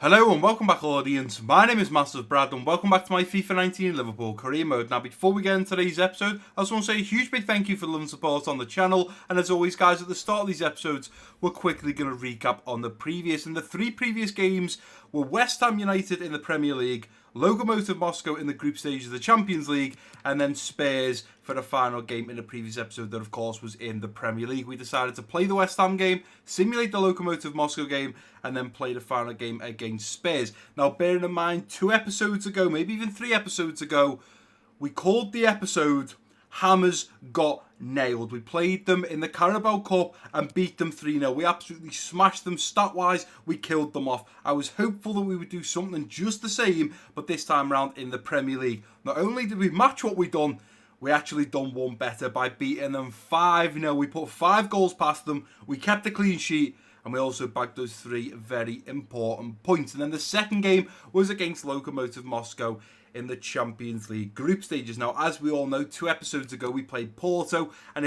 Hello and welcome back, audience. My name is MassiveBrad and welcome back to my FIFA 19 Liverpool career mode. Now, before we get into today's episode, I just want to say a huge big thank you for the love and support on the channel. And as always, guys, at the start of these episodes, we're quickly going to recap on the previous. And the three previous games were West Ham United in the Premier League, Lokomotiv Moscow in the group stage of the Champions League, and then Spurs for the final game in the previous episode that, of course, was in the Premier League. We decided to play the West Ham game, simulate the Lokomotiv Moscow game, and then play the final game against Spurs. Now, bearing in mind, 2 episodes ago, maybe even 3 episodes ago, we called the episode Hammers Got Nailed. We played them in the Carabao Cup and beat them 3-0. We absolutely smashed them stat-wise. We killed them off. I was hopeful that we would do something just the same, but this time around in the Premier League. Not only did we match what we done, we actually done one better by beating them 5-0. We put 5 goals past them. We kept a clean sheet. And we also bagged those 3 very important points. And then the second game was against Lokomotiv Moscow in the Champions League group stages. Now, as we all know, 2 episodes ago we played Porto, and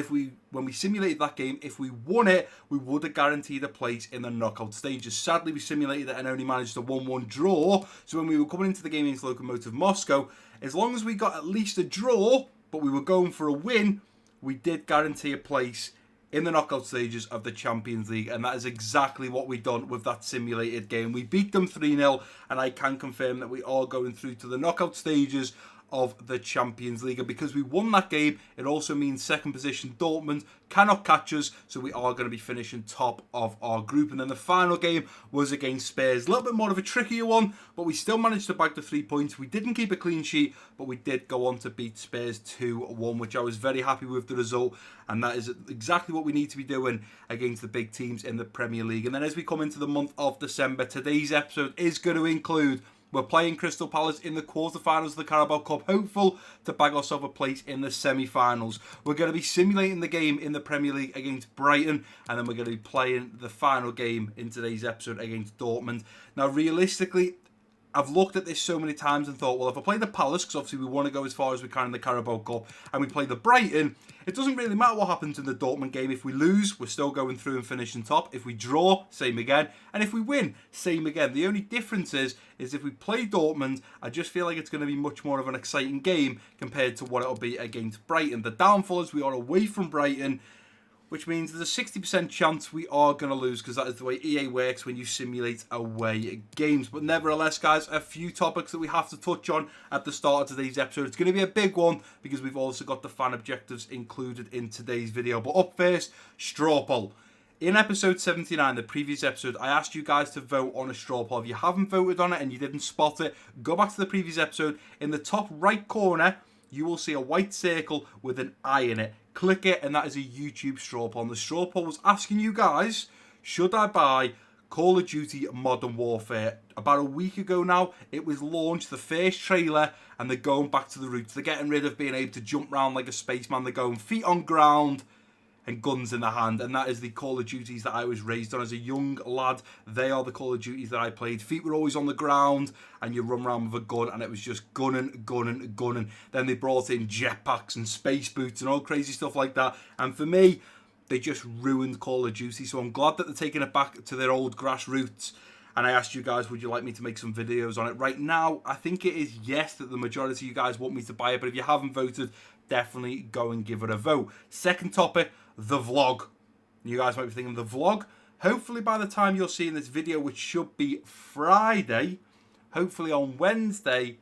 when we simulated that game, if we won it, we would have guaranteed a place in the knockout stages. Sadly, we simulated it and only managed a 1-1 draw. So when we were coming into the game against Lokomotiv Moscow, as long as we got at least a draw, but we were going for a win, we did guarantee a place in the knockout stages of the Champions League, and that is exactly what we've done with that simulated game. We beat them 3-0, and I can confirm that we are going through to the knockout stages of the Champions League. And because we won that game, it also means second position Dortmund cannot catch us, so we are going to be finishing top of our group. And then the final game was against Spurs. A little bit more of a trickier one, but we still managed to bag the 3 points. We didn't keep a clean sheet, but we did go on to beat Spurs 2-1, which I was very happy with the result. And that is exactly what we need to be doing against the big teams in the Premier League. And then as we come into the month of December, today's episode is going to include, we're playing Crystal Palace in the quarterfinals of the Carabao Cup, hopeful to bag ourselves a place in the semi-finals. We're going to be simulating the game in the Premier League against Brighton, and then we're going to be playing the final game in today's episode against Dortmund. Now, realistically, I've looked at this so many times and thought, well, if I play the Palace, because obviously we want to go as far as we can in the Carabao Cup, and we play the Brighton, it doesn't really matter what happens in the Dortmund game. If we lose, we're still going through and finishing top. If we draw, same again. And if we win, same again. The only difference is if we play Dortmund, I just feel like it's going to be much more of an exciting game compared to what it'll be against Brighton. The downfall is we are away from Brighton, which means there's a 60% chance we are going to lose, because that is the way EA works when you simulate away games. But nevertheless, guys, a few topics that we have to touch on at the start of today's episode. It's going to be a big one, because we've also got the fan objectives included in today's video. But up first, straw poll. In episode 79, the previous episode, I asked you guys to vote on a straw poll. If you haven't voted on it and you didn't spot it, go back to the previous episode. In the top right corner, you will see a white circle with an eye in it. Click it, and that is a YouTube straw poll. And the straw poll was asking you guys, should I buy Call of Duty Modern Warfare? About a week ago now, it was launched, the first trailer, and they're going back to the roots. They're getting rid of being able to jump around like a spaceman. They're going feet on ground and guns in the hand, and that is the Call of Duties that I was raised on as a young lad. They are the Call of Duties that I played. Feet were always on the ground, and you run around with a gun, and it was just gunning. Then they brought in jetpacks and space boots and all crazy stuff like that, and for me, they just ruined Call of Duty. So I'm glad that they're taking it back to their old grassroots. And I asked you guys, would you like me to make some videos on it? Right now, I think it is yes, that the majority of you guys want me to buy it, but if you haven't voted, definitely go and give it a vote. Second topic, the vlog. You guys might be thinking, the vlog? Hopefully by the time you're seeing this video, which should be Friday, hopefully on Wednesday,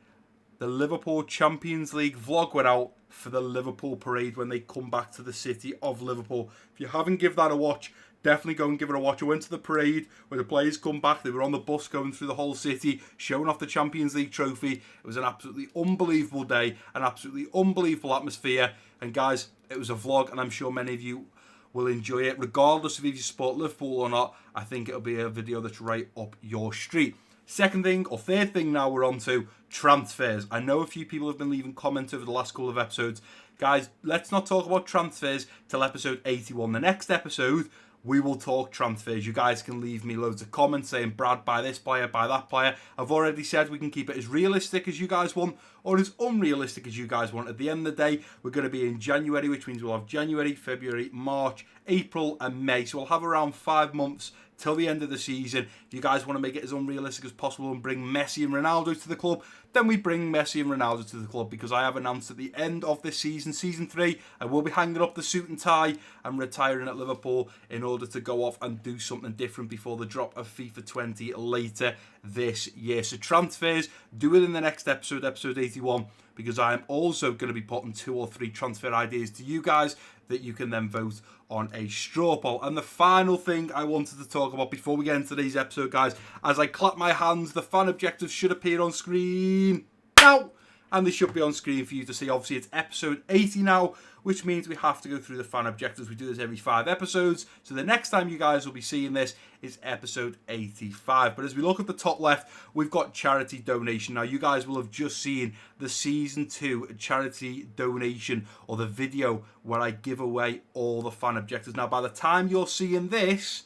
the Liverpool Champions League vlog went out for the Liverpool parade when they come back to the city of Liverpool. If you haven't given that a watch, definitely go and give it a watch. I went to the parade where the players come back. They were on the bus going through the whole city, showing off the Champions League trophy. It was an absolutely unbelievable day, an absolutely unbelievable atmosphere. And guys, it was a vlog, and I'm sure many of you will enjoy it. Regardless of if you support Liverpool or not, I think it'll be a video that's right up your street. Second thing, or third thing now, we're on to transfers. I know a few people have been leaving comments over the last couple of episodes. Guys, let's not talk about transfers till episode 81. The next episode, we will talk transfers. You guys can leave me loads of comments saying, Brad, buy this player, buy that player. I've already said we can keep it as realistic as you guys want, or as unrealistic as you guys want. At the end of the day, we're going to be in January, which means we'll have January, February, March, April and May. So we'll have around 5 months till the end of the season. If you guys want to make it as unrealistic as possible and bring Messi and Ronaldo to the club, then we bring Messi and Ronaldo to the club, because I have announced at the end of this season, season 3, I will be hanging up the suit and tie and retiring at Liverpool in order to go off and do something different before the drop of FIFA 20 later this year. So transfers, do it in the next episode, episode 81, because I am also going to be putting 2 or 3 transfer ideas to you guys that you can then vote on a straw poll. And the final thing I wanted to talk about before we get into today's episode, guys, as I clap my hands, the fan objectives should appear on screen now. And they should be on screen for you to see. Obviously, it's episode 80 now, which means we have to go through the fan objectives. We do this every 5 episodes. So the next time you guys will be seeing this is episode 85. But as we look at the top left, we've got charity donation. Now, you guys will have just seen the season 2 charity donation, or the video where I give away all the fan objectives. Now, by the time you're seeing this,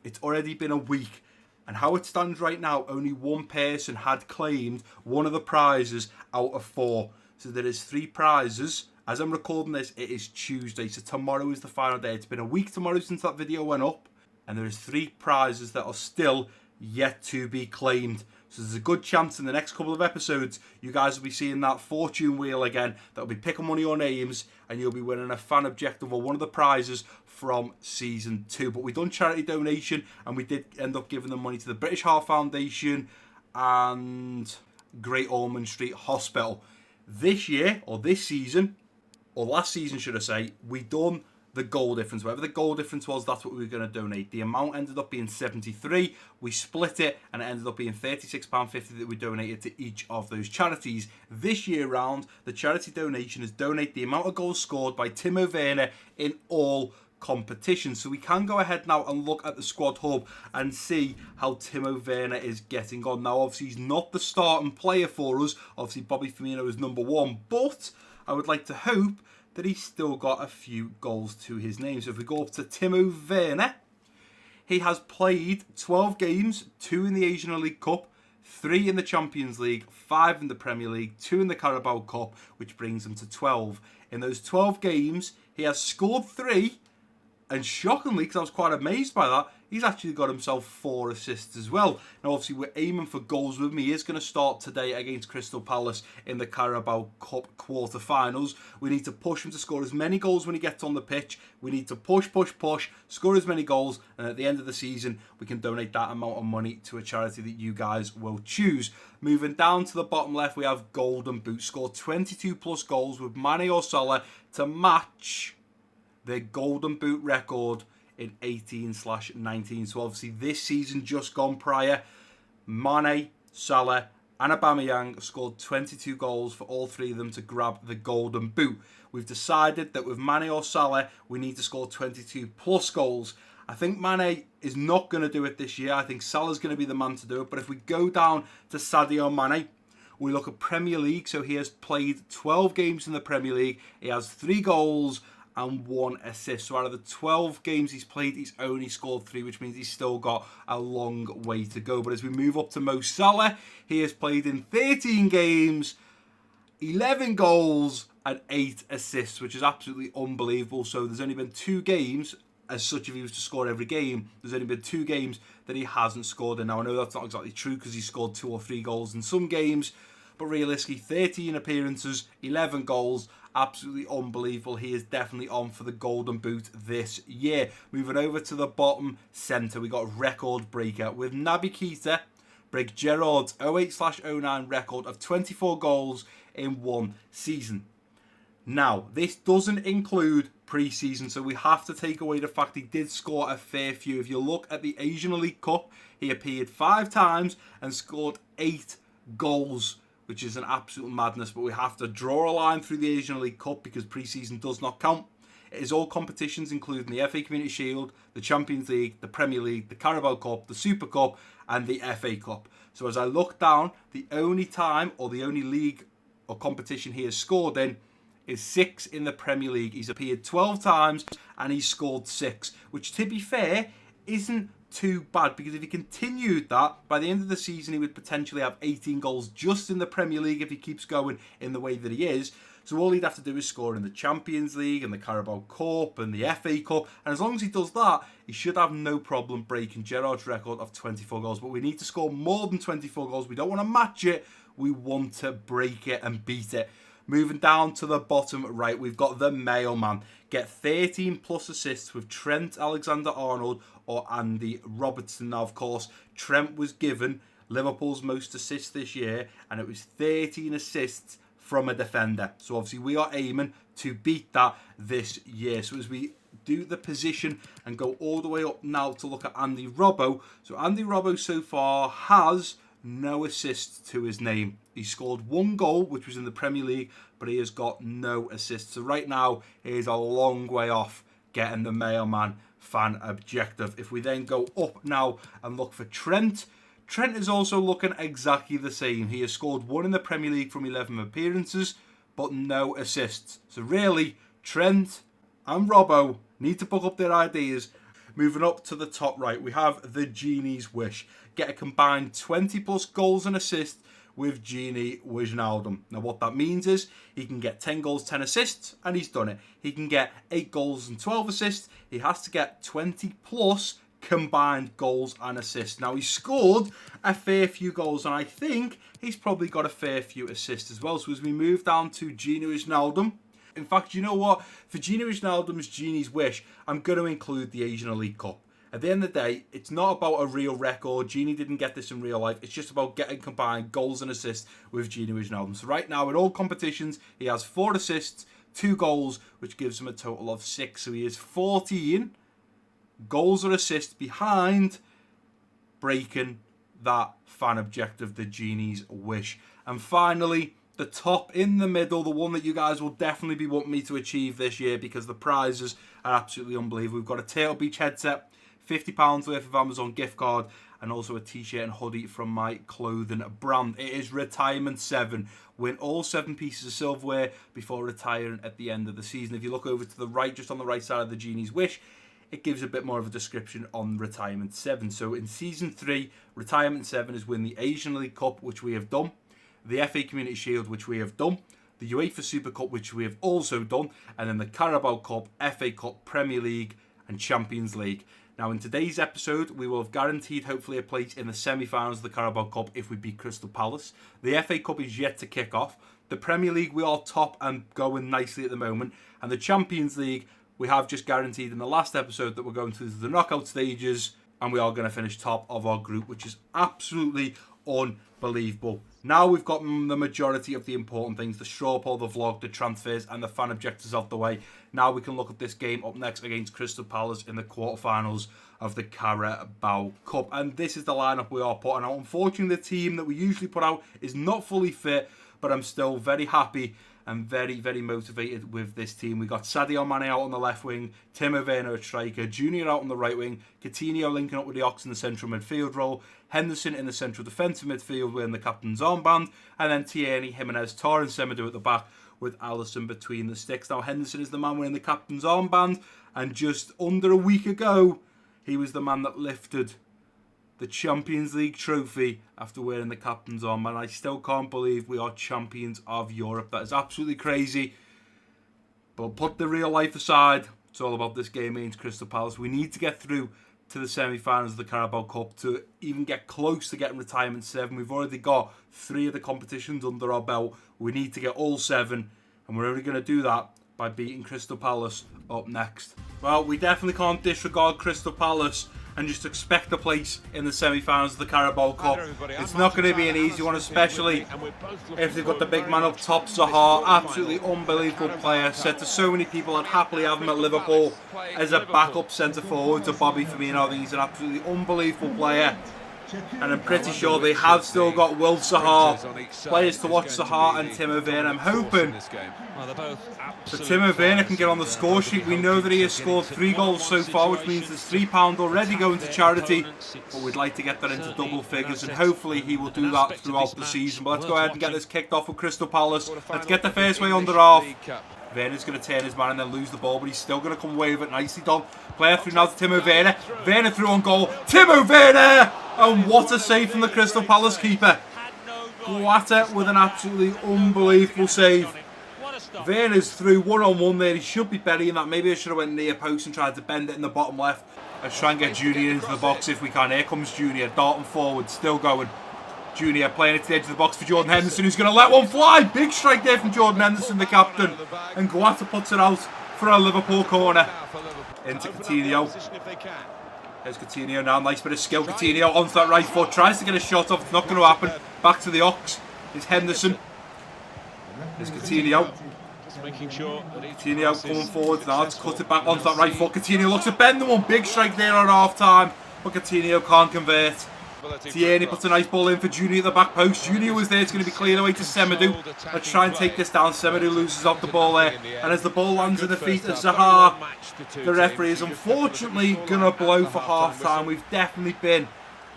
it's already been a week. And how it stands right now, only one person had claimed one of the prizes out of 4. So there is 3 prizes. As I'm recording this, it is Tuesday. So tomorrow is the final day. It's been a week tomorrow since that video went up. And there is 3 prizes that are still yet to be claimed. So there's a good chance in the next couple of episodes, you guys will be seeing that fortune wheel again. That'll be picking one of your names, and you'll be winning a fan objective or one of the prizes from season 2. But we've done charity donation, and we did end up giving the money to the British Heart Foundation and Great Ormond Street Hospital. This year, or this season, or last season should I say, we done the goal difference. Whatever the goal difference was, that's what we were going to donate. The amount ended up being 73. We split it, and it ended up being £36.50 that we donated to each of those charities. This year round, the charity donation is donate the amount of goals scored by Timo Werner in all competitions. So we can go ahead now and look at the squad hub and see how Timo Werner is getting on. Now, obviously, he's not the starting player for us. Obviously, Bobby Firmino is number 1, but I would like to hope that he's still got a few goals to his name. So if we go up to Timo Werner, he has played 12 games, 2 in the Asian League Cup, 3 in the Champions League, 5 in the Premier League, 2 in the Carabao Cup, which brings him to 12. In those 12 games, he has scored 3, and shockingly, because I was quite amazed by that, he's actually got himself 4 assists as well. Now, obviously, we're aiming for goals with him. He is going to start today against Crystal Palace in the Carabao Cup quarter-finals. We need to push him to score as many goals when he gets on the pitch. We need to push, score as many goals, and at the end of the season, we can donate that amount of money to a charity that you guys will choose. Moving down to the bottom left, we have Golden Boot. Scored 22-plus goals with Mane or Salah to match their Golden Boot record in 18/19. So obviously this season just gone prior, Mane, Salah and Aubameyang scored 22 goals for all 3 of them to grab the Golden Boot. We've decided that with Mane or Salah, we need to score 22 plus goals. I think Mane is not going to do it this year. I think Salah's going to be the man to do it. But if we go down to Sadio Mane, we look at Premier League. So he has played 12 games in the Premier League. He has 3 goals and 1 assist. So out of the 12 games he's played, he's only scored 3, which means he's still got a long way to go. But as we move up to Mo Salah, he has played in 13 games, 11 goals and 8 assists, which is absolutely unbelievable. So there's only been 2 games, as such, if he was to score every game, there's only been 2 games that he hasn't scored in. Now, I know that's not exactly true because he scored 2 or 3 goals in some games, but realistically, 13 appearances, 11 goals, absolutely unbelievable. He is definitely on for the Golden Boot this year. Moving over to the bottom centre, we got record breaker with Naby Keita break Gerrard's 08/09 record of 24 goals in 1 season. Now, this doesn't include pre-season, so we have to take away the fact he did score a fair few. If you look at the Asian League Cup, he appeared 5 times and scored 8 goals, which is an absolute madness. But we have to draw a line through the Asian League Cup because pre-season does not count. It is all competitions, including the FA Community Shield, the Champions League, the Premier League, the Carabao Cup, the Super Cup, and the FA Cup. So as I look down, the only time or the only league or competition he has scored in is 6 in the Premier League. He's appeared 12 times and he's scored 6, which, to be fair, isn't too bad, because if he continued that, by the end of the season he would potentially have 18 goals just in the Premier League if he keeps going in the way that he is. So all he'd have to do is score in the Champions League and the Carabao Cup and the FA Cup, and as long as he does that, he should have no problem breaking Gerrard's record of 24 goals. But we need to score more than 24 goals. We don't want to match it, we want to break it and beat it. Moving down to the bottom right, we've got the mailman. Get 13 plus assists with Trent Alexander-Arnold or Andy Robertson. Now, of course, Trent was given Liverpool's most assists this year, and it was 13 assists from a defender. So obviously we are aiming to beat that this year. So as we do the position and go all the way up now to look at Andy Robbo. So Andy Robbo so far has no assists to his name. He scored 1 goal, which was in the Premier League, but he has got no assists. So right now, he is a long way off getting the mailman fan objective. If we then go up now and look for Trent, Trent is also looking exactly the same. He has scored 1 in the Premier League from 11 appearances, but no assists. So really, Trent and Robbo need to book up their ideas. Moving up to the top right, we have the Genie's Wish. Get a combined 20 plus goals and assists with Gini Wijnaldum. Now what that means is he can get 10 goals, 10 assists, and he's done it. He can get 8 goals and 12 assists. He has to get 20 plus combined goals and assists. Now he's scored a fair few goals, and I think he's probably got a fair few assists as well. So as we move down to Gini Wijnaldum, in fact, you know what? For Gini Wijnaldum's Genie's Wish, I'm going to include the Asian Elite Cup. At the end of the day, it's not about a real record. Gini didn't get this in real life. It's just about getting combined goals and assists with Gini Wijnaldum. So right now, in all competitions, he has 4 assists, 2 goals, which gives him a total of 6. So he is 14 goals or assists behind breaking that fan objective, the Genie's Wish. And finally, the top in the middle, the one that you guys will definitely be wanting me to achieve this year because the prizes are absolutely unbelievable. We've got a Turtle Beach headset, £50 worth of Amazon gift card, and also a t-shirt and hoodie from my clothing brand. It is Retirement 7. Win all 7 pieces of silverware before retiring at the end of the season. If you look over to the right, just on the right side of the Genie's Wish, it gives a bit more of a description on Retirement 7. So in Season 3, Retirement 7 is win the Asian League Cup, which we have done, the FA Community Shield, which we have done, the UEFA Super Cup, which we have also done, and then the Carabao Cup, FA Cup, Premier League, and Champions League. Now, in today's episode, we will have guaranteed, hopefully, a place in the semi-finals of the Carabao Cup if we beat Crystal Palace. The FA Cup is yet to kick off. The Premier League, we are top and going nicely at the moment. And the Champions League, we have just guaranteed in the last episode that we're going through the knockout stages, and we are going to finish top of our group, which is absolutely unbelievable. Now we've got the majority of the important things, the straw poll, the vlog, the transfers, and the fan objectives out the way. Now we can look at this game up next against Crystal Palace in the quarterfinals of the Carabao Cup. And this is the lineup we are putting out. Unfortunately, the team that we usually put out is not fully fit, but I'm still very happy and very, very motivated with this team. We got Sadio Mane out on the left wing, Timo Werner at striker, Junior out on the right wing, Coutinho linking up with the Ox in the central midfield role, Henderson in the central defensive midfield wearing the captain's armband, and then Tierney, Jimenez, Torres and Semedo at the back with Alisson between the sticks. Now Henderson is the man wearing the captain's armband, and just under a week ago, he was the man that lifted the Champions League trophy after wearing the captain's armband. I still can't believe we are champions of Europe. That is absolutely crazy. But put the real life aside, it's all about this game against Crystal Palace. We need to get through to the semi-finals of the Carabao Cup to even get close to getting Retirement 7. We've already got 3 of the competitions under our belt. We need to get all 7, and we're only going to do that by beating Crystal Palace up next. Well, we definitely can't disregard Crystal Palace and just expect a place in the semi-finals of the Carabao Cup. It's not going to be an easy one, especially if they've got the big man up top, Zaha. Absolutely unbelievable player. Said to so many people I'd happily have him at Liverpool as a backup centre-forward to Bobby Firmino. I think he's an absolutely unbelievable player. And I'm pretty sure they have still got Will Zaha, players to watch Zaha and Timo Werner. I'm hoping that Timo Werner can get on the score sheet. We know that he has scored 3 goals so far, which means there's £3 already going to charity. But we'd like to get that into double figures, and hopefully he will do that throughout the season. But let's go ahead and get this kicked off with Crystal Palace. Let's get the first way under half. Werner's going to turn his man and then lose the ball, but he's still going to come away with it. Nicely done. Player through now to Timo Werner. Werner through on goal. Timo Werner! And what a save from the Crystal Palace keeper. Guata with an absolutely unbelievable save. Werner's through one-on-one there. He should be burying that. Maybe I should have went near post and tried to bend it in the bottom left. Let's try and get Junior into the box if we can. Here comes Junior, darting forward, still going. Junior playing it to the edge of the box for Jordan Henderson, who's going to let one fly. Big strike there from Jordan Henderson, the captain. And Guata puts it out for a Liverpool corner. Into Coutinho. There's Coutinho now. Nice bit of skill. Coutinho onto that right foot. Tries to get a shot off. It's not going to happen. Back to the Ox. It's Henderson. There's Coutinho. Coutinho coming forward now. It's cut it back onto that right foot. Coutinho looks at bend the one. Big strike there at half time. But Coutinho can't convert. Tierney puts a nice ball in for Junior at the back post. Junior was there. It's going to be cleared away to Semedo. Let's try and take this down. Semedo loses off the ball there. And as the ball lands in the feet of Zaha, the referee is unfortunately going to blow for half time. We've definitely been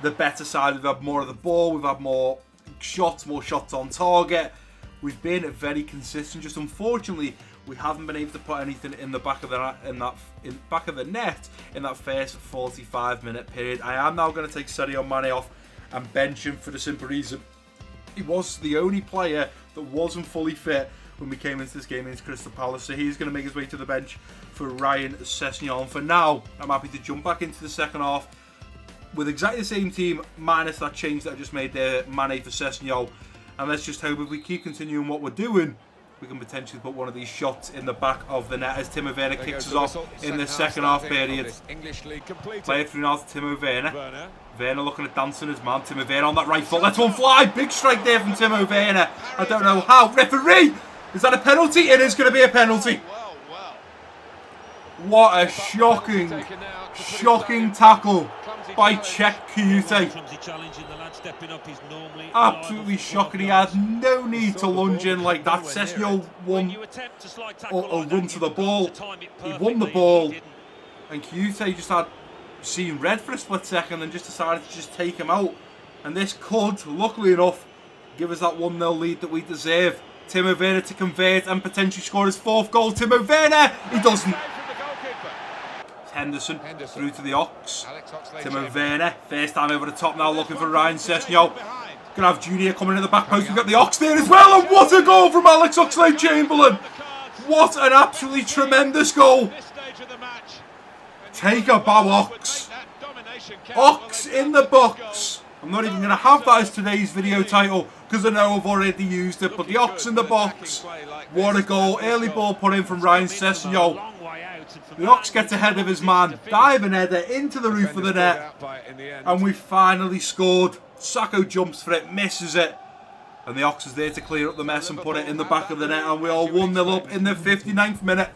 the better side. We've had more of the ball. We've had more shots on target. We've been very consistent. Just unfortunately, we haven't been able to put anything in the back of the net in that first 45-minute period. I am now going to take Sadio Mane off and bench him for the simple reason he was the only player that wasn't fully fit when we came into this game against Crystal Palace. So he's going to make his way to the bench for Ryan Sessegnon. For now, I'm happy to jump back into the second half with exactly the same team, minus that change that I just made there, Mane for Sessegnon. And let's just hope if we keep continuing what we're doing, we can potentially put one of these shots in the back of the net as Timo Werner kicks us off in the second half period. Play it through now to Timo Werner. Werner looking at dancing his man. Timo Werner on that right foot. Let's one fly. Big strike there from Timo Werner. I don't know how. Referee! Is that a penalty? It is going to be a penalty. What a shocking tackle by Czech Kuyute. Absolutely shocking. He had no need to lunge in like that. Sessegnon won a run to the ball. He won the ball. And Kuyute just had seen red for a split second and just decided to just take him out. And this could, luckily enough, give us that 1-0 lead that we deserve. Timo Werner to convert and potentially score his fourth goal. Timo Werner! He doesn't. Henderson through to the Ox. Timo Werner, first time over the top now, looking for Ryan Sessegnon. Gonna have Junior coming in the back post. We've got the Ox there as well, and what a goal from Alex Oxlade-Chamberlain! What an absolutely tremendous goal! Take a bow, Ox. Ox in the box. I'm not even going to have that as today's video title because I know I've already used it, but the Ox in the box. What a goal. Early ball put in from Ryan Sessegnon. The Ox gets ahead of his man, diving header into the roof of the net, and we finally scored. Sacco jumps for it, misses it, and the Ox is there to clear up the mess and put it in the back of the net, and we are 1-0 up in the 59th minute.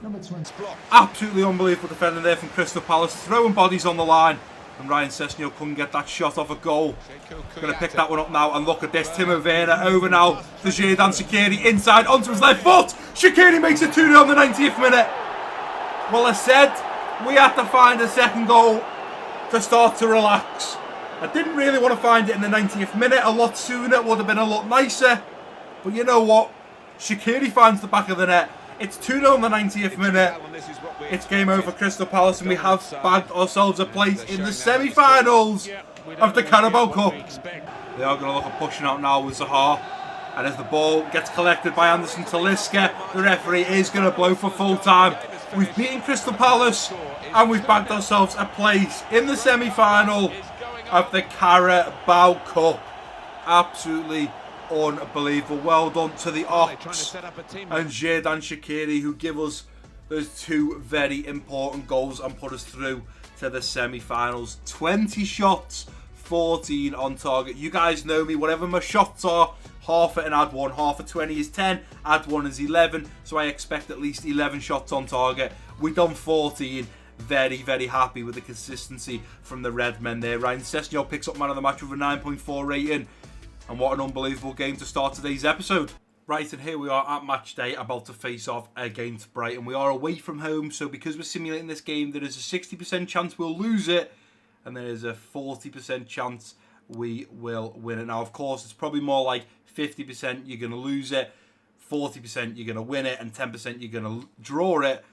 Absolutely unbelievable defending there from Crystal Palace, throwing bodies on the line, and Ryan Sessegnon couldn't get that shot off a goal. Going to pick that one up now, and look at this, Timo Werner over now to Xherdan Shaqiri, inside onto his left foot. Shaqiri makes it 2-0 in the 90th minute. Well, I said we had to find a second goal to start to relax. I didn't really want to find it in the 90th minute. A lot sooner, it would have been a lot nicer. But you know what? Shaqiri finds the back of the net. It's 2-0 in the 90th minute. It's game over Crystal Palace, and we have bagged ourselves a place in the semi-finals of the Carabao Cup. They are going to look at pushing out now with Zaha. And as the ball gets collected by Anderson Talisca, the referee is going to blow for full time. We've beaten Crystal Palace and we've bagged ourselves a place in the semi-final of the Carabao Cup. Absolutely unbelievable. Well done to the Ox and Xherdan Shaqiri, who give us those two very important goals and put us through to the semi-finals. 20 shots, 14 on target. You guys know me, whatever my shots are, half it and add one. Half of 20 is 10, add one is 11. So I expect at least 11 shots on target. We've done 14. Very, very happy with the consistency from the Red Men there. Ryan Sessegnon picks up man of the match with a 9.4 rating. And what an unbelievable game to start today's episode. Right, and here we are at match day, about to face off against Brighton. We are away from home, so because we're simulating this game, there is a 60% chance we'll lose it. And there is a 40% chance we will win it. Now, of course, it's probably more like 50% you're going to lose it. 40% you're going to win it, and 10% you're going to draw it.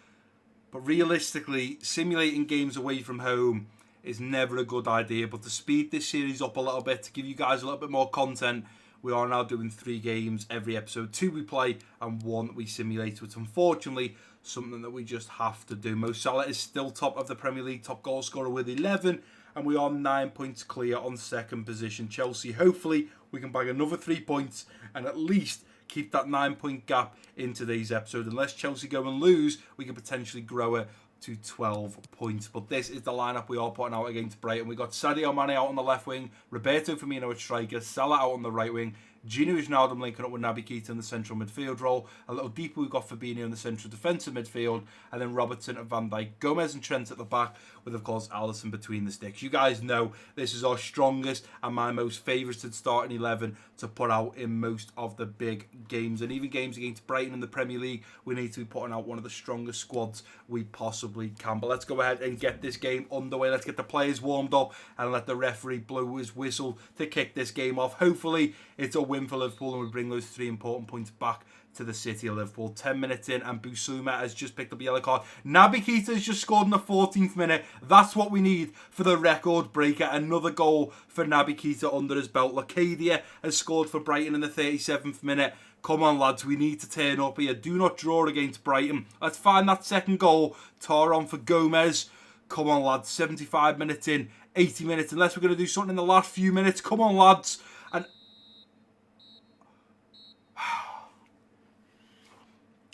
But realistically, simulating games away from home is never a good idea. But to speed this series up a little bit, to give you guys a little bit more content, we are now doing 3 games every episode. 2 we play and 1 we simulate. So it's unfortunately something that we just have to do. Mo Salah is still top of the Premier League, top goal scorer with 11. And we are 9 points clear on second position. Chelsea, hopefully, we can bag another 3 points and at least keep that 9-point gap in today's episode. Unless Chelsea go and lose, we can potentially grow it to 12 points. But this is the lineup we are putting out against Brighton. We got Sadio Mane out on the left wing, Roberto Firmino at striker, Salah out on the right wing, Gino Wijnaldum linking up with Naby Keita in the central midfield role. A little deeper, we've got Fabinho in the central defensive midfield, and then Robertson and Van Dijk, Gomez and Trent at the back, with of course Alisson between the sticks. You guys know this is our strongest and my most favoured starting 11 to put out in most of the big games, and even games against Brighton in the Premier League, we need to be putting out one of the strongest squads we possibly can. But let's go ahead and get this game underway. Let's get the players warmed up and let the referee blow his whistle to kick this game off. Hopefully it's a win for Liverpool and we bring those 3 important points back to the city of Liverpool. 10 minutes in and Bissouma has just picked up a yellow card. Naby Keita has just scored in the 14th minute. That's what we need for the record breaker. Another goal for Naby Keita under his belt. Lacadia has scored for Brighton in the 37th minute. Come on, lads, we need to turn up here. Do not draw against Brighton. Let's find that second goal. Tar on for Gomez. Come on, lads, 75 minutes in, 80 minutes. Unless we're going to do something in the last few minutes. Come on, lads. And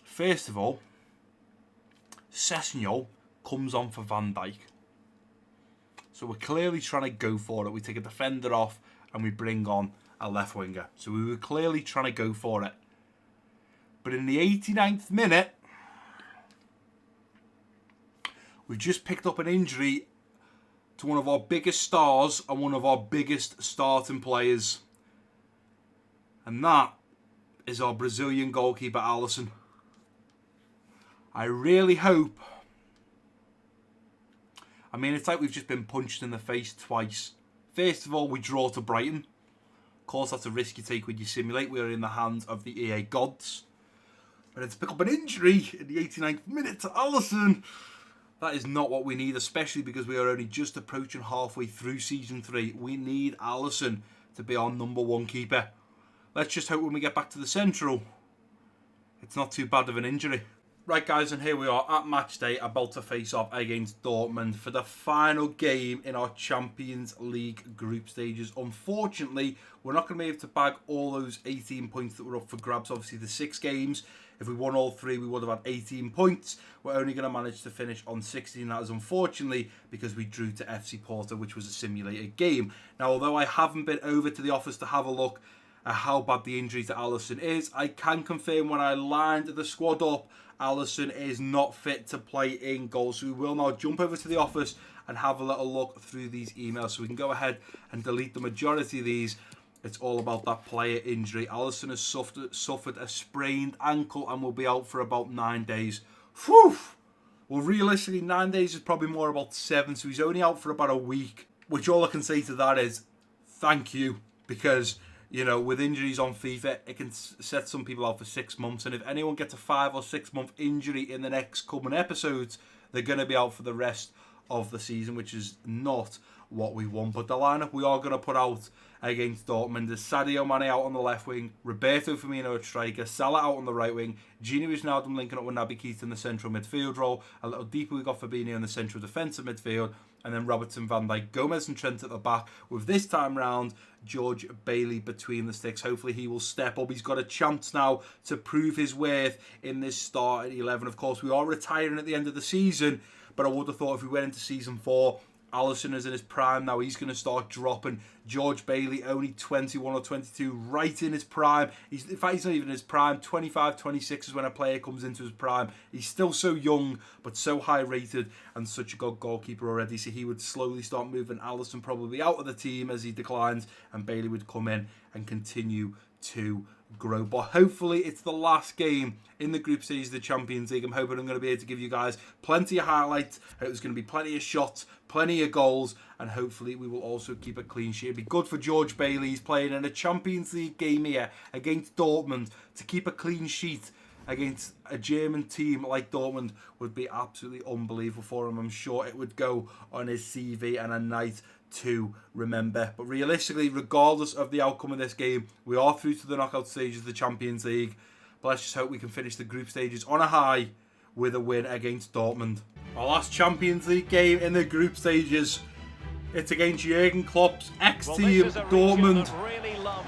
first of all, Sessegnon comes on for Van Dijk. So we're clearly trying to go for it. We take a defender off and we bring on a left winger. So we were clearly trying to go for it. But in the 89th minute, we've just picked up an injury to one of our biggest stars and one of our biggest starting players. And that is our Brazilian goalkeeper, Alisson. I really hope... I mean, it's like we've just been punched in the face twice. First of all, we draw to Brighton. Of course, that's a risk you take when you simulate. We are in the hands of the EA gods. But then to pick up an injury in the 89th minute to Alisson, that is not what we need, especially because we are only just approaching halfway through Season 3. We need Alisson to be our number 1 keeper. Let's just hope when we get back to the Central, it's not too bad of an injury. Right, guys, and here we are at match day, about to face off against Dortmund for the final game in our Champions League group stages. Unfortunately, we're not going to be able to bag all those 18 points that were up for grabs. Obviously, the 6 games, if we won all 3, we would have had 18 points. We're only going to manage to finish on 16. That is unfortunately because we drew to FC Porto, which was a simulated game. Now, although I haven't been over to the office to have a look at how bad the injury to Alisson is, I can confirm when I lined the squad up, Alisson is not fit to play in goal. So we will now jump over to the office and have a little look through these emails so we can go ahead and delete the majority of these. It's all about that player injury. Alisson has suffered a sprained ankle and will be out for about 9 days. Whew! Well, realistically, 9 days is probably more about 7, so he's only out for about a week. Which all I can say to that is, thank you, because... you know, with injuries on FIFA, it can set some people out for 6 months. And if anyone gets a 5 or 6 month injury in the next coming episodes, they're going to be out for the rest of the season, which is not what we want. But the lineup we are going to put out against Dortmund is Sadio Mane out on the left wing, Roberto Firmino at striker, Salah out on the right wing, Gino Wijnaldum linking up with Naby Keita in the central midfield role. A little deeper, we've got Fabinho in the central defensive midfield, and then Robertson, Van Dijk, Gomez and Trent at the back, with this time round George Bailey between the sticks. Hopefully he will step up. He's got a chance now to prove his worth in this start at 11. Of course, we are retiring at the end of the season, but I would have thought if we went into Season 4, Alisson is in his prime now. He's going to start dropping. George Bailey, only 21 or 22, right in his prime. In fact, he's not even in his prime. 25, 26 is when a player comes into his prime. He's still so young, but so high rated and such a good goalkeeper already. So he would slowly start moving Alisson probably out of the team as he declines, and Bailey would come in and continue to grow. But hopefully it's the last game in the group stage of the Champions League. I'm hoping I'm going to be able to give you guys plenty of highlights. Hope there's going to be plenty of shots, plenty of goals, and hopefully we will also keep a clean sheet. It'd be good for George Bailey. He's playing in a Champions League game here against Dortmund. To keep a clean sheet against a German team like Dortmund would be absolutely unbelievable for him. I'm sure it would go on his CV and a night to remember. But realistically, regardless of the outcome of this game, we are through to the knockout stages of the Champions League. But let's just hope we can finish the group stages on a high with a win against Dortmund. Our last Champions League game in the group stages, it's against Jurgen Klopp's ex-team, Dortmund.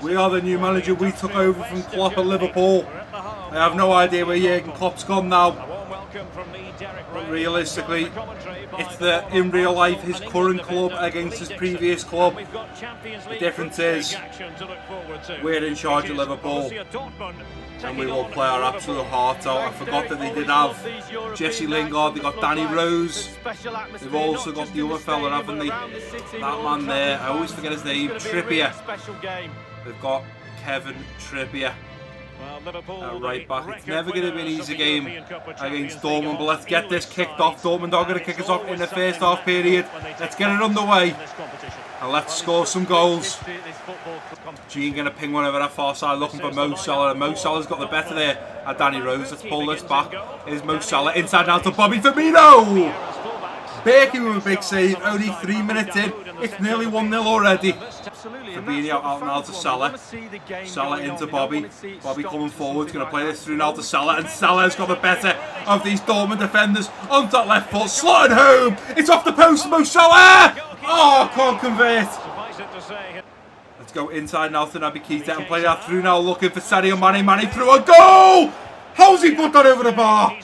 We are the new manager. We took over from Klopp at Liverpool. I have no idea where Jurgen Klopp's gone now. But realistically, it's in real life his current club against his previous club. The difference is we're in charge of Liverpool and we will play our absolute hearts out. I forgot that they did have Jesse Lingard, they got Danny Rose, they've also got the other fella, haven't they? That man there, I always forget his name, Trippier. They've got Kevin Trippier right back. It's never going to be an easy game against Dortmund, but let's get this kicked off. Dortmund are going to kick us off in the first half period. Let's get it underway and let's score some goals. Gene going to ping one over that far side looking for Mo Salah, and Mo Salah's got the better there at Danny Rose. Let's pull this back. Here's Mo Salah inside now to Bobby Firmino. Berkey with a big save, only 3 minutes in. It's nearly 1-0 already. Fabinho out now to Salah. Salah into Bobby. Bobby coming forward, going to play this through now to Salah, and Salah's got the better of these Dortmund defenders. On that left foot, slotted home. It's off the post, Mo Salah. Oh, can't convert. Let's go inside now to Naby Keita and play that through now, looking for Sadio Mane. Mane through a goal. How's he put that over the bar?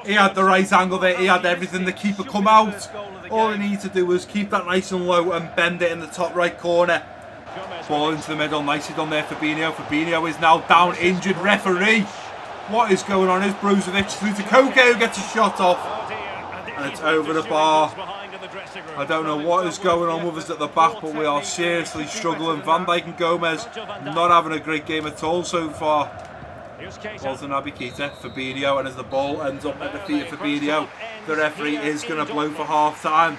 He had the right angle there. He had everything. The keeper come out. All he needs to do was keep that nice and low and bend it in the top right corner. Ball into the middle. Nicely done there, Fabinho. Fabinho is now down, injured. Referee. What is going on? Is Brozovic through to Koke, who gets a shot off. And it's over the bar. I don't know what is going on with us at the back, but we are seriously struggling. Van Dijk and Gomez not having a great game at all so far. Ball to Naby Keita, Fabinho, and as the ball ends up at the feet of Fabinho, the referee is going to blow for half time.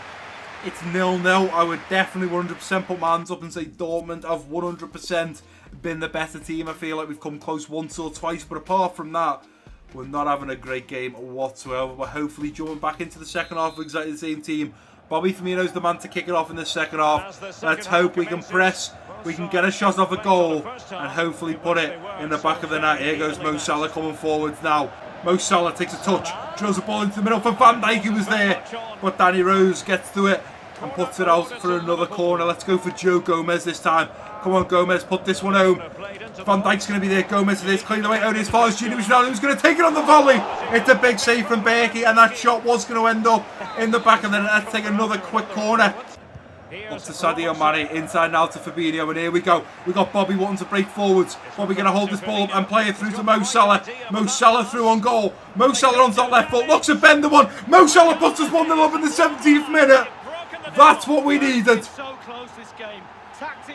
It's 0-0. I would definitely 100% put my hands up and say Dortmund have 100% been the better team. I feel like we've come close once or twice, but apart from that, we're not having a great game whatsoever. But hopefully jumping back into the second half with exactly the same team. Bobby Firmino's the man to kick it off in the second half. Let's hope we can press. We can get a shot off a goal and hopefully put it in the back of the net. Here goes Mo Salah coming forwards now. Mo Salah takes a touch, drills the ball into the middle for Van Dijk, who was there. But Danny Rose gets to it and puts it out for another corner. Let's go for Joe Gomez this time. Come on, Gomez, put this one home. Van Dijk's going to be there. Gomez is clean away only as far as Junior Ronaldo, who's going to take it on the volley. It's a big save from Berkey, and that shot was going to end up in the back of the net. Let's take another quick corner. Up to Sadio Mane, inside now to Fabinho, and here we go. We've got Bobby wanting to break forwards. Bobby going to hold this ball up and play it through to Mo Salah. Mo Salah through on goal. Mo Salah on that left foot, looks to bend the one. Mo Salah puts us 1-0 up in the 17th minute. That's what we needed.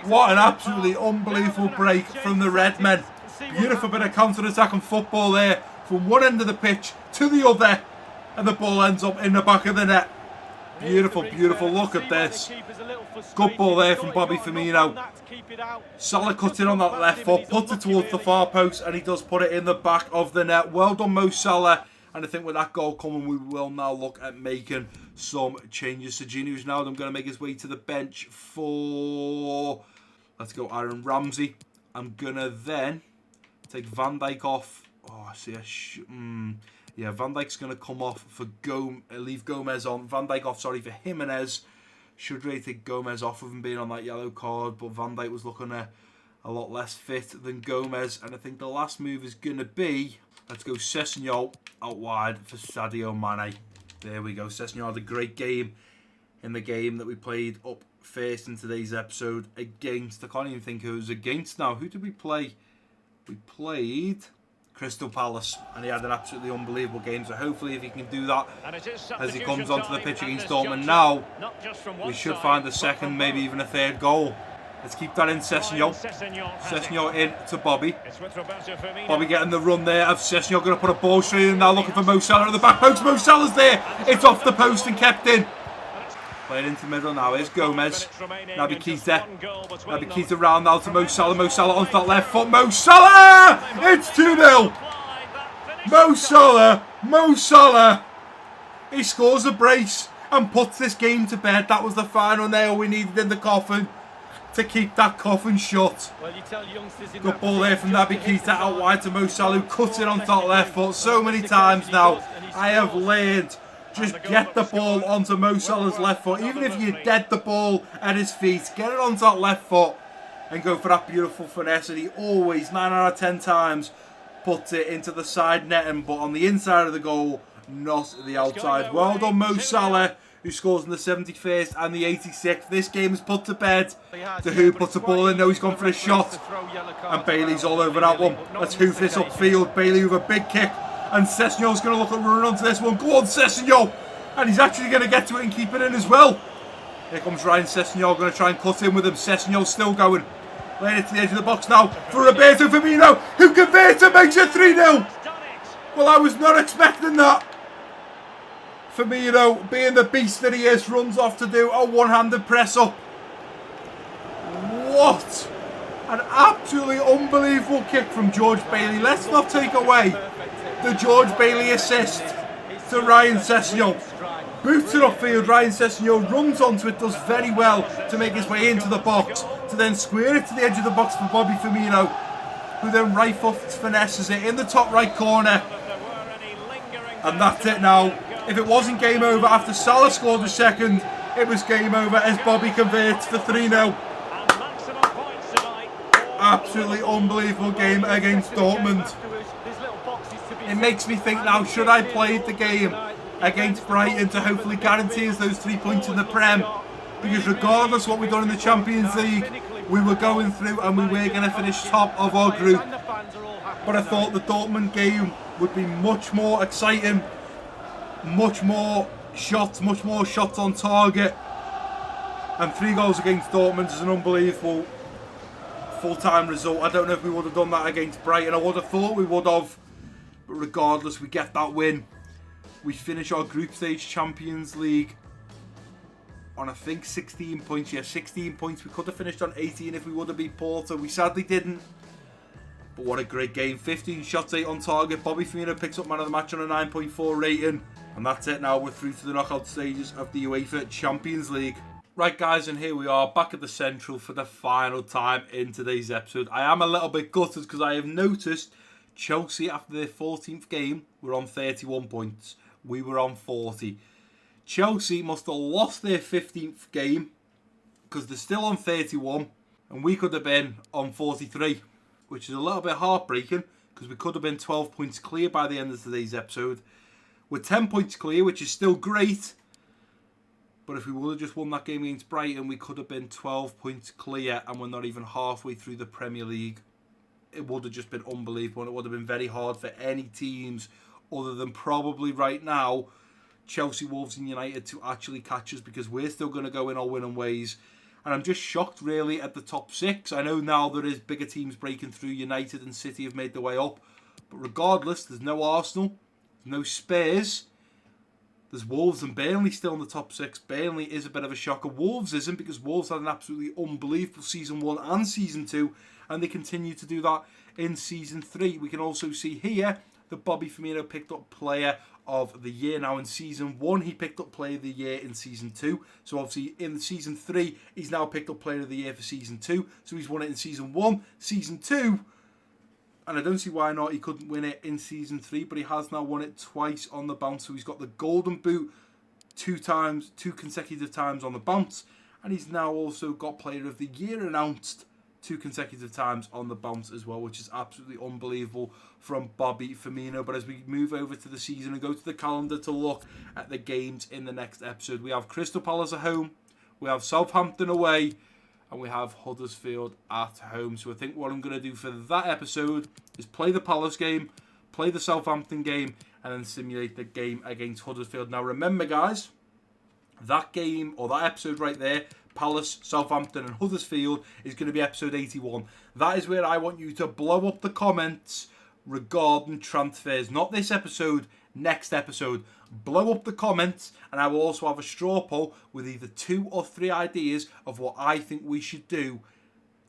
What an absolutely unbelievable break from the Red Men. Beautiful bit of counter-attack and football there from one end of the pitch to the other, and the ball ends up in the back of the net. Beautiful, beautiful. Look at this. Good ball there from Bobby Firmino. Salah cuts in on that left foot, puts it towards the far post, and he does put it in the back of the net. Well done, Mo Salah. And I think with that goal coming, we will now look at making some changes. So Gini Wijnaldum going to make his way to the bench for, let's go, Aaron Ramsey. I'm going to then take Van Dijk off. Oh, I see yeah, Van Dijk's going to come off for leave Gomez on. Van Dijk off, sorry, for Jimenez. Should really take Gomez off with him being on that yellow card, but Van Dijk was looking a lot less fit than Gomez. And I think the last move is going to be, let's go Sessegnon out wide for Sadio Mane. There we go. Sessegnon had a great game in the game that we played up first in today's episode against, I can't even think who it was against now. Who did we play? We played Crystal Palace, and he had an absolutely unbelievable game. So hopefully if he can do that as he comes onto the pitch against Dortmund now, we should find a second, maybe even a third goal. Let's keep that in Sessegnon. Sessegnon in to Bobby. Bobby getting the run there of Sessegnon, going to put a ball straight in now, looking for Mo Salah at the back post. Mo Salah's there. It's off the post and kept in. Playing into the middle now. Here's Gomez. Naby Keita. Naby Keita round now to Mo Salah. Mo Salah onto that left foot. Mo Salah! It's 2-0. Mo Salah. Mo Salah. He scores a brace and puts this game to bed. That was the final nail we needed in the coffin to keep that coffin shut. Good ball there from Naby Keita out wide to Mo Salah, who cuts it onto that left foot. So many times now I have learned, just get the ball onto Mo Salah's left foot. Even if you dead the ball at his feet, get it onto that left foot and go for that beautiful finesse. And he always, 9 out of 10 times, puts it into the side netting, but on the inside of the goal, not the outside. Well done, Mo Salah, who scores in the 71st and the 86th. This game is put to bed. The Who puts the ball in. No, he's gone for a shot. And Bailey's all over that one. Let's hoof this upfield. Bailey with a big kick. And Sessegnon's going to look at running onto this one. Go on, Sessegnon. And he's actually going to get to it and keep it in as well. Here comes Ryan Sessegnon. Going to try and cut in with him. Sessegnon's still going. Laying it to the edge of the box now for Roberto Firmino, who converts and makes it 3-0. Well, I was not expecting that. Firmino, being the beast that he is, runs off to do a one-handed press-up. What an absolutely unbelievable kick from George Bailey. Let's not take away the George Bailey assist to Ryan Sessegnon. Boots it upfield, Ryan Sessegnon runs onto it, does very well to make his way into the box, to then square it to the edge of the box for Bobby Firmino, who then right foot finesses it in the top right corner. And that's it now. If it wasn't game over after Salah scored the second, it was game over as Bobby converts for 3-0. Absolutely unbelievable game against Dortmund. It makes me think now, should I play the game against Brighton to hopefully guarantee us those 3 points in the Prem? Because regardless of what we've done in the Champions League, we were going through and we were going to finish top of our group. But I thought the Dortmund game would be much more exciting, much more shots on target. And 3 goals against Dortmund is an unbelievable full-time result. I don't know if we would have done that against Brighton. I would have thought we would have. But regardless, we get that win. We finish our group stage Champions League on, I think, 16 points. Yeah, 16 points. We could have finished on 18 if we would have beat Porto. We sadly didn't. But what a great game. 15 shots, 8 on target. Bobby Firmino picks up man of the match on a 9.4 rating. And that's it now. We're through to the knockout stages of the UEFA Champions League. Right, guys, and here we are back at the Central for the final time in today's episode. I am a little bit gutted because I have noticed Chelsea, after their 14th game, were on 31 points. We were on 40. Chelsea must have lost their 15th game because they're still on 31 and we could have been on 43, which is a little bit heartbreaking because we could have been 12 points clear by the end of today's episode. We're 10 points clear, which is still great. But if we would have just won that game against Brighton, we could have been 12 points clear and we're not even halfway through the Premier League. It would have just been unbelievable and it would have been very hard for any teams other than probably right now Chelsea, Wolves and United to actually catch us, because we're still going to go in our winning ways. And I'm just shocked really at the top 6. I know now there is bigger teams breaking through. United and City have made their way up. But regardless, there's no Arsenal, there's no Spurs. There's Wolves and Burnley still in the top 6. Burnley is a bit of a shocker. Wolves isn't, because Wolves had an absolutely unbelievable Season 1 and Season 2. And they continue to do that in Season 3. We can also see here that Bobby Firmino picked up Player of the Year. Now in Season 1, he picked up Player of the Year in Season 2. So obviously in Season 3, he's now picked up Player of the Year for Season 2. So he's won it in Season 1, Season 2. And I don't see why not he couldn't win it in Season 3, but he has now won it twice on the bounce. So he's got the Golden Boot 2 consecutive times on the bounce. And he's now also got Player of the Year announced 2 consecutive times on the bounce as well, which is absolutely unbelievable from Bobby Firmino. But as we move over to the season and go to the calendar to look at the games in the next episode, we have Crystal Palace at home, we have Southampton away, and we have Huddersfield at home. So I think what I'm going to do for that episode is play the Palace game, play the Southampton game, and then simulate the game against Huddersfield. Now remember, guys, that game, or that episode right there, Palace, Southampton and Huddersfield is going to be episode 81. That is where I want you to blow up the comments regarding transfers. Not this episode, next episode. Blow up the comments, and I will also have a straw poll with either 2 or 3 ideas of what I think we should do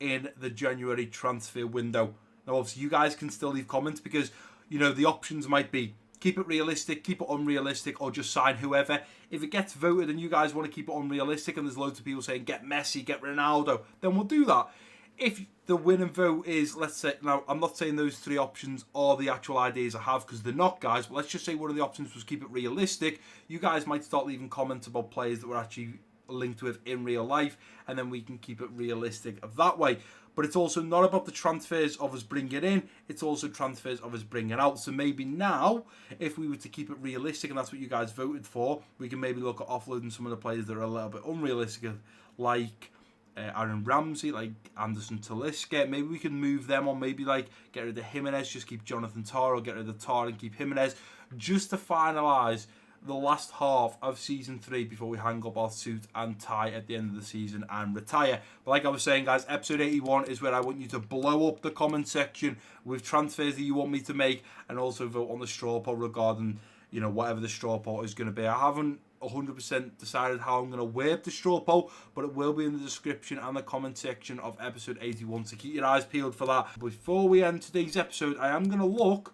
in the January transfer window. Now, obviously, you guys can still leave comments because, you know, the options might be keep it realistic, keep it unrealistic, or just sign whoever. If it gets voted and you guys want to keep it unrealistic and there's loads of people saying get Messi, get Ronaldo, then we'll do that. If the winning vote is, let's say, now I'm not saying those 3 options are the actual ideas I have because they're not, guys, but let's just say one of the options was keep it realistic. You guys might start leaving comments about players that were actually linked with in real life, and then we can keep it realistic of that way. But it's also not about the transfers of us bringing in, it's also transfers of us bringing out. So maybe now, if we were to keep it realistic, and that's what you guys voted for, we can maybe look at offloading some of the players that are a little bit unrealistic, like Aaron Ramsey, like Anderson Talisca. Maybe we can move them on, maybe like get rid of Jimenez, just keep Jonathan Tah, or get rid of Tah and keep Jimenez, just to finalise the last half of season 3 before we hang up our suit and tie at the end of the season and retire. But like I was saying, guys, episode 81 is where I want you to blow up the comment section with transfers that you want me to make, and also vote on the straw poll regarding, you know, whatever the straw poll is going to be. I haven't 100% decided how I'm going to word the straw poll, but it will be in the description and the comment section of episode 81, so keep your eyes peeled for that. Before we end today's episode, I am going to look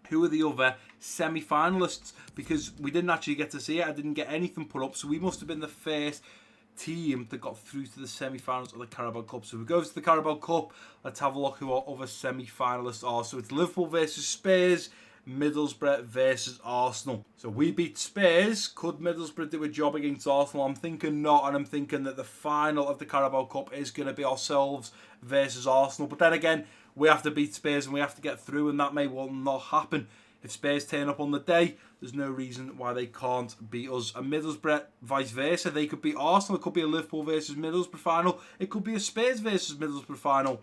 who are the other semi-finalists, because we didn't actually get to see it. I didn't get anything put up, so we must have been the first team that got through to the semi-finals of the Carabao Cup. So we go to the Carabao Cup. Let's have a look who our other semi-finalists are. So it's Liverpool versus Spurs, Middlesbrough versus Arsenal. So we beat Spurs. Could Middlesbrough do a job against Arsenal? I'm thinking not, and I'm thinking that the final of the Carabao Cup is going to be ourselves versus Arsenal. But then again, we have to beat Spurs and we have to get through, and that may well not happen. If Spurs turn up on the day, there's no reason why they can't beat us. And Middlesbrough, vice versa, they could beat Arsenal. It could be a Liverpool versus Middlesbrough final. It could be a Spurs versus Middlesbrough final.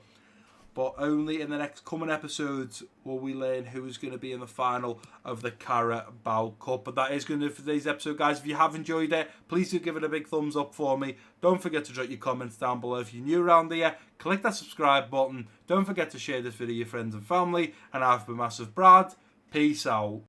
But only in the next coming episodes will we learn who is going to be in the final of the Carabao Cup. But that is going to do it for today's episode, guys. If you have enjoyed it, please do give it a big thumbs up for me. Don't forget to drop your comments down below. If you're new around here, click that subscribe button. Don't forget to share this video with your friends and family. And I've been MassiveBrad. Peace out.